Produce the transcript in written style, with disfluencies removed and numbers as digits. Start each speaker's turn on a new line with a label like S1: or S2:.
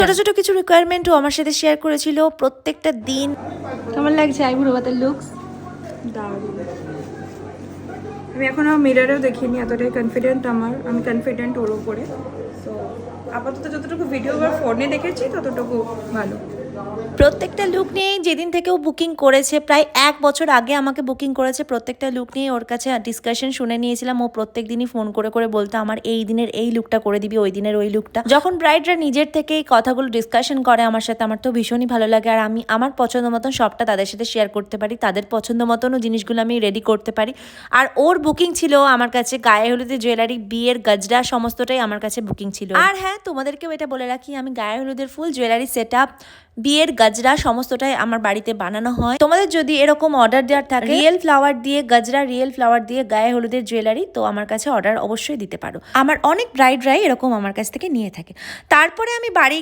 S1: ছোট ছোট কিছু রিকোয়ারমেন্টও আমার সাথে শেয়ার করেছিল প্রত্যেকটা দিন।
S2: কেমন লাগছে আইবুড়ো ভাতের লুকস? দারুণ। আমি এখনও মিররেও দেখিনি, এতটাই কনফিডেন্ট আমি কনফিডেন্ট ওর উপরে। সো আপাতত যতটুকু ভিডিও বা ফোনে দেখেছি ততটুকু ভালো।
S1: প্রত্যেকটা লুক নিয়েই যেদিন থেকে ও বুকিং করেছে, প্রায় 1 বছর আগে আমাকে বুকিং করেছে, প্রত্যেকটা লুক নিয়ে ওর কাছে ডিসকাশন শুনে নিয়েছিলাম। ও প্রত্যেক দিনই ফোন করে করে বলতো আমার এই দিনের এই লুকটা করে দিবি, ওই দিনের ওই লুকটা। যখন ব্রাইডরা নিজের থেকে এই কথাগুলো ডিসকাশন করে আমার সাথে, আমার তো ভীষণই ভালো লাগে। আর আমি আমার পছন্দ মতন সবটা তাদের সাথে শেয়ার করতে পারি, তাদের পছন্দ মতনও জিনিসগুলো আমি রেডি করতে পারি। আর ওর বুকিং ছিল আমার কাছে গায়ে হলুদের জুয়েলারি, বিয়ের গজরা, সমস্তটাই আমার কাছে বুকিং ছিল। আর হ্যাঁ, তোমাদেরকেও এটা বলে রাখি, আমি গায়ে হলুদের ফুল জুয়েলারি সেট আপ, বিয়ের গজরা সমস্তটাই আমার বাড়িতে বানানো হয়। তোমাদের যদি এরকম অর্ডার দেওয়ার থাকে রিয়েল ফ্লাওয়ার দিয়ে গজরা, রিয়েল ফ্লাওয়ার দিয়ে গায়ে হলুদের জুয়েলারি, তো আমার কাছে অর্ডার অবশ্যই দিতে পারো। আমার অনেক ব্রাইডরাই এরকম আমার কাছ থেকে নিয়ে থাকে। তারপরে আমি বাড়ি